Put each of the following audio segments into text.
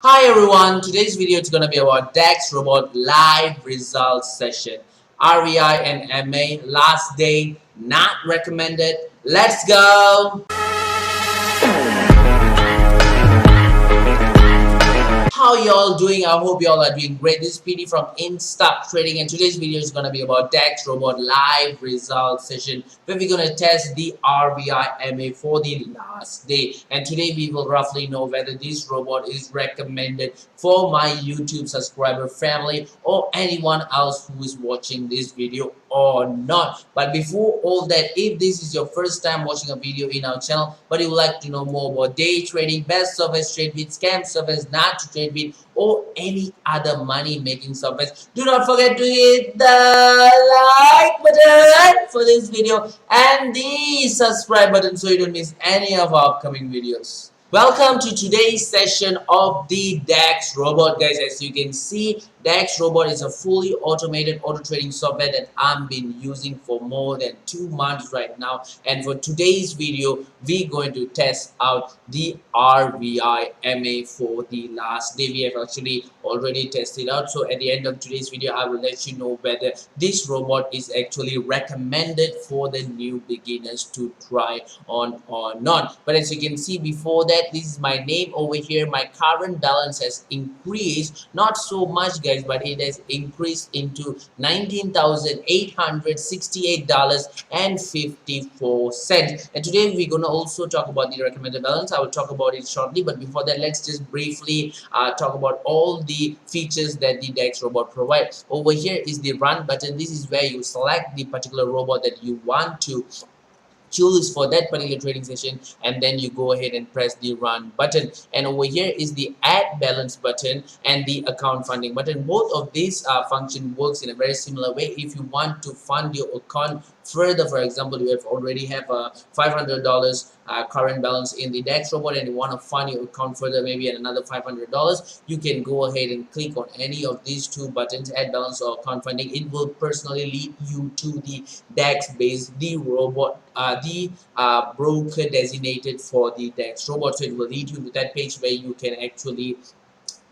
Hi everyone, today's video is going to be about DEX Robot live results session. RVI and MA last day not recommended. Let's go! How y'all doing? I hope y'all are doing great. This is PD from Instax Trading, and today's video is going to be about DEX Robot live results session where we're going to test the RVI MA for the last day. And today we will roughly know whether this robot is recommended for my YouTube subscriber family or anyone else who is watching this video or not. But before all that, if this is your first time watching a video in our channel but you would like to know more about day trading, best service trade with, scam service not to trade with, or any other money making service, do not forget to hit the like button for this video and the subscribe button so you don't miss any of our upcoming videos. Welcome to today's session of the DEX Robot, guys. As you can see, DEX Robot is a fully automated auto trading software that I've been using for more than 2 months right now. And for today's video, we're going to test out the RVI MA for the last day. We have actually already tested out. So at the end of today's video, I will let you know whether this robot is actually recommended for the new beginners to try on or not. But as you can see before that, this is my name over here. My current balance has increased, not so much guys, but it has increased into $19,868.54. And today we're gonna also talk about the recommended balance. I will talk about it shortly, but before that, let's just briefly talk about all the features that the DEX robot provides. Over here is the run button. This is where you select the particular robot that you want to choose for that particular trading session, and then you go ahead and press the run button. And over here is the add balance button and the account funding button. Both of these function works in a very similar way. If you want to fund your account further, for example, you have already have a $500 current balance in the DEX robot and you want to fund your account further, maybe at another $500, you can go ahead and click on any of these two buttons, add balance or account funding. It will personally lead you to the DEX base, the robot, the broker designated for the DEX robot. So it will lead you to that page where you can actually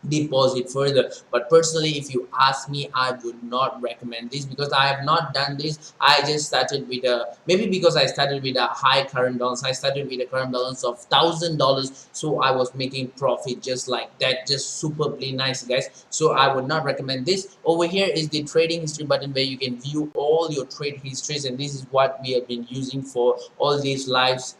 deposit further. But personally, if you ask me, I would not recommend this because I have not done this. I just started with a, maybe because I started with a high current balance, I started with a current balance of $1,000, so I was making profit just like that, just superbly nice guys. So I would not recommend this. Over here is the trading history button where you can view all your trade histories, and this is what we have been using for all these live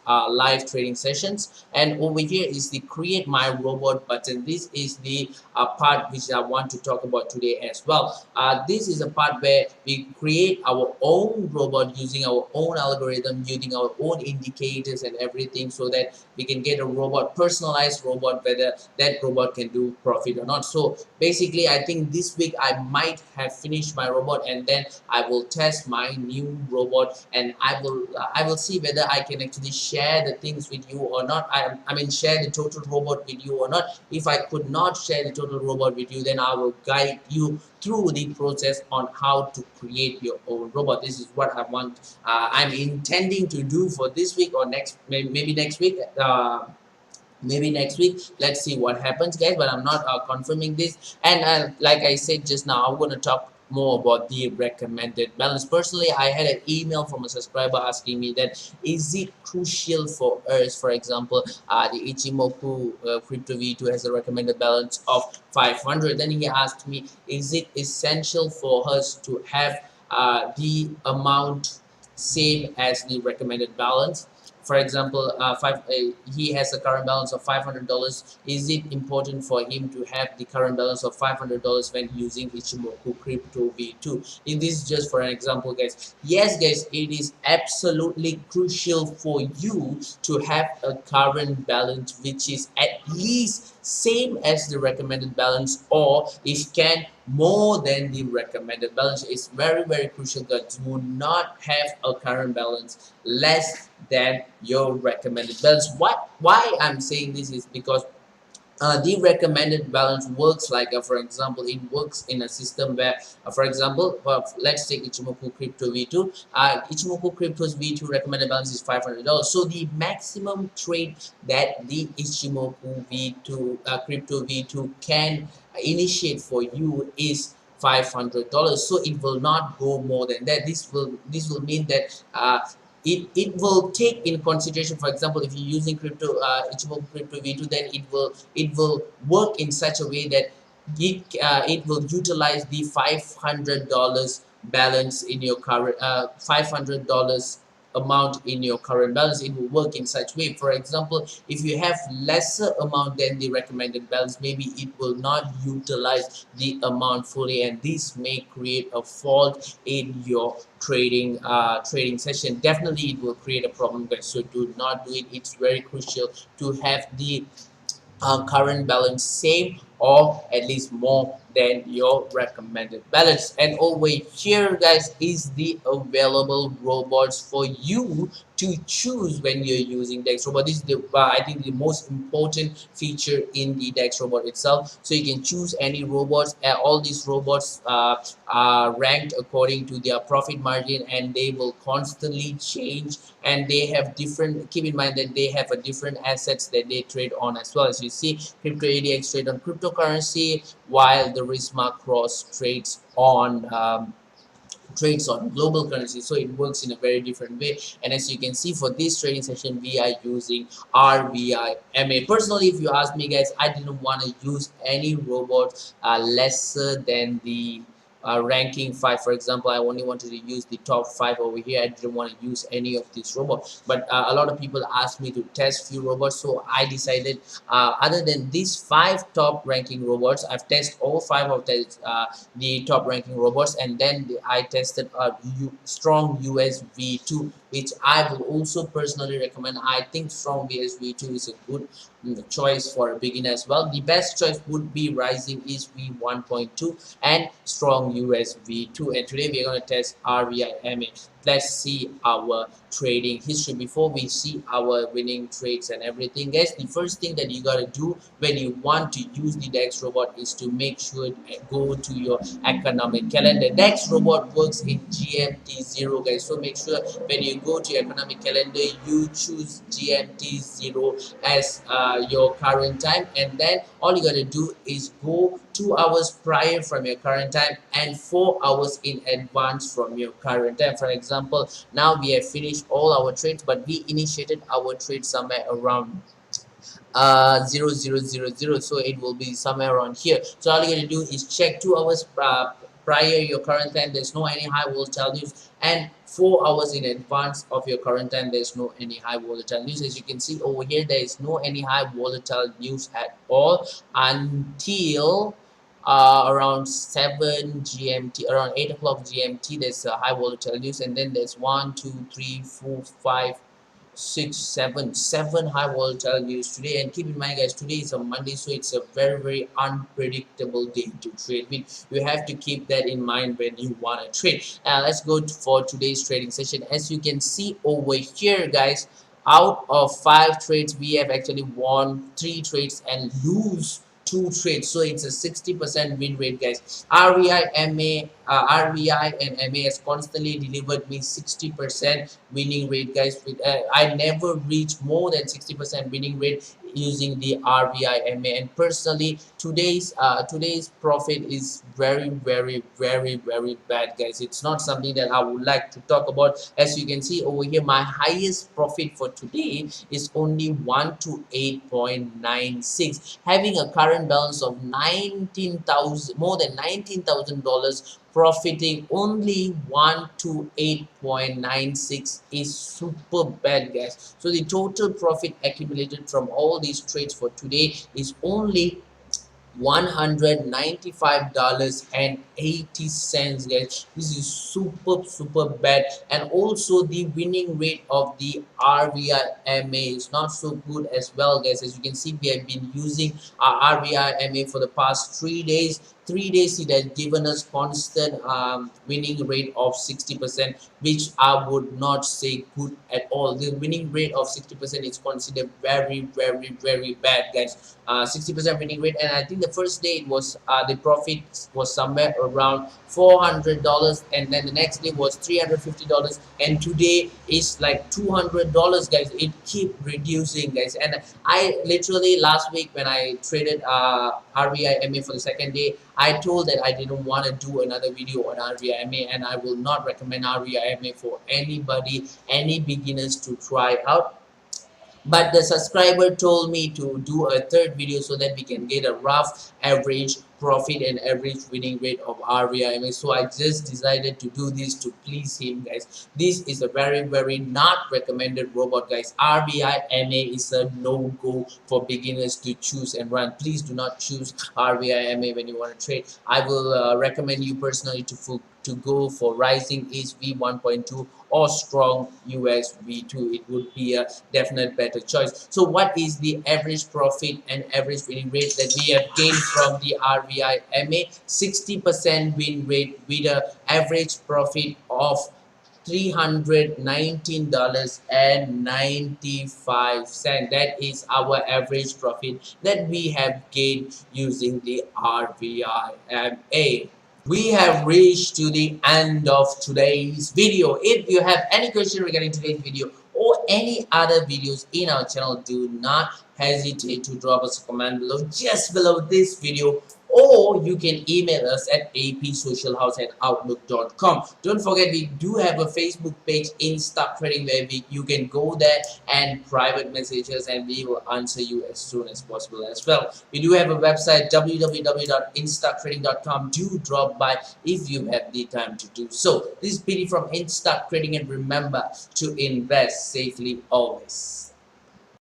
trading sessions. And over here is the create my robot button. This is the part which I want to talk about today as well. This is a part where we create our own robot using our own algorithm, using our own indicators and everything, so that we can get a robot, personalized robot, whether that robot can do profit or not. So basically, I think this week I might have finished my robot, and then I will test my new robot, and I will see whether I can actually share the things with you or not. I mean share the total robot with you or not. If I could not share the total robot with you, then I will guide you through the process on how to create your own robot. This is what I want, I'm intending to do for this week or next, maybe next week. Maybe next week, let's see what happens guys, but I'm not confirming this. And like I said just now, I'm going to talk more about the recommended balance. Personally, I had an email from a subscriber asking me that is it crucial for us, for example, the Ichimoku crypto v2 has a recommended balance of 500. Then he asked me, is it essential for us to have the amount same as the recommended balance? For example, he has a current balance of $500. Is it important for him to have the current balance of $500 when using Ichimoku Crypto V2? This is just for an example, guys. Yes, guys, it is absolutely crucial for you to have a current balance which is at least same as the recommended balance, or if can more than the recommended balance. It's very crucial that you do not have a current balance less than your recommended balance. Why I'm saying this is because the recommended balance works like, for example, it works in a system where, for example, let's take Ichimoku Crypto V2. Ichimoku Crypto's V2 recommended balance is $500. So the maximum trade that the Ichimoku V2 Crypto V2 can initiate for you is $500. So it will not go more than that. This will mean that it will take in consideration, for example, if you're using Ichimoku Crypto V2, then it will work in such a way that it will utilize the $500 balance in your current $500 amount in your current balance. It will work in such way. For example, if you have lesser amount than the recommended balance, maybe it will not utilize the amount fully, and this may create a fault in your trading session. Definitely it will create a problem, guys, so do not do it. It's very crucial to have the current balance same or at least more than your recommended balance. And over here, guys, is the available robots for you to choose when you're using Dex robot. This is the I think the most important feature in the Dex robot itself. So you can choose any robots. All these robots are ranked according to their profit margin, and they will constantly change, and they have different, keep in mind that they have a different assets that they trade on as well. As you see, crypto ADX trade on cryptocurrency, while the Risma Cross trades on global currency. So it works in a very different way. And as you can see, for this trading session, we are using RVI MA. Personally, if you ask me, guys, I didn't want to use any robot lesser than the ranking 5. For example, I only wanted to use the top 5 over here. I didn't want to use any of these robots, but a lot of people asked me to test few robots, so I decided other than these 5 top ranking robots, I've tested all 5 of the top ranking robots, and then I tested a strong USV2, which I will also personally recommend. I think strong USV2 is a good choice for a beginner as well. The best choice would be Rising is V1.2 and strong USV2. And today we are going to test RVI MA. Let's see our trading history before we see our winning trades and everything, guys. The first thing that you got to do when you want to use the DEX robot is to make sure go to your economic calendar. DEX robot works in GMT0, guys, so make sure when you go to your economic calendar, you choose GMT0 as your current time, and then all you got to do is go 2 hours prior from your current time and 4 hours in advance from your current time. For example, now we have finished all our trades, but we initiated our trade somewhere around 0000, so it will be somewhere around here. So all you gotta do is check 2 hours prior your current time, there's no any high volatile news, and 4 hours in advance of your current time, there's no any high volatile news. As you can see over here, there is no any high volatile news at all until around 7 GMT, around 8 o'clock GMT. There's a high volatile news, and then there's 1 2 3 4 5 6 7 high volatile news today. And keep in mind, guys, today is a Monday, so it's a very unpredictable day to trade with. You have to keep that in mind when you want to trade. Now let's go for today's trading session. As you can see over here, guys, out of 5 trades, we have actually won 3 trades and lose 2 trades, so it's a 60% win rate, guys. RVI and MA has constantly delivered me 60% winning rate, guys. I never reached more than 60% winning rate using the RVI MA, and personally today's profit is very bad, guys. It's not something that I would like to talk about. As you can see over here, my highest profit for today is only 128.96, having a current balance of more than $19,000. Profiting only 128.96 is super bad, guys. So the total profit accumulated from all these trades for today is only $195.80, guys. This is super bad. And also the winning rate of the RVI MA is not so good as well, guys. As you can see, we have been using our RVI MA for the past 3 days. 3 days it has given us constant winning rate of 60%, which I would not say good at all. The winning rate of 60% is considered very, very, very bad, guys. 60% winning rate, and I think the first day it was the profit was somewhere around $400, and then the next day was $350, and today is like $200, guys. It keep reducing, guys. And I literally last week when I traded RVI MA for the second day, I told that I didn't want to do another video on RVI MA, and I will not recommend RVI MA for anybody, any beginners to try out. But the subscriber told me to do a third video so that we can get a rough average profit and average winning rate of RVI. So I just decided to do this to please him, guys. This is a very, very not recommended robot, guys. RVI MA is a no-go for beginners to choose and run. Please do not choose RVI MA when you want to trade. I will recommend you personally to go for Rising Ace V1.2 or Strong US V2. It would be a definite better choice. So what is the average profit and average winning rate that we have gained from the RVI MA? 60% win rate with an average profit of $319.95. That is our average profit that we have gained using the RVI MA. We have reached to the end of today's video. If you have any question regarding today's video or any other videos in our channel, do not hesitate to drop us a comment below, just below this video, or you can email us at apsocialhouse@outlook.com. Don't forget, we do have a Facebook page, Stock Trading, where you can go there and private messages, and we will answer you as soon as possible as well. We do have a website, www.instactrading.com. Do drop by if you have the time to do so. This is Pity from Stock Trading, and remember to invest safely always.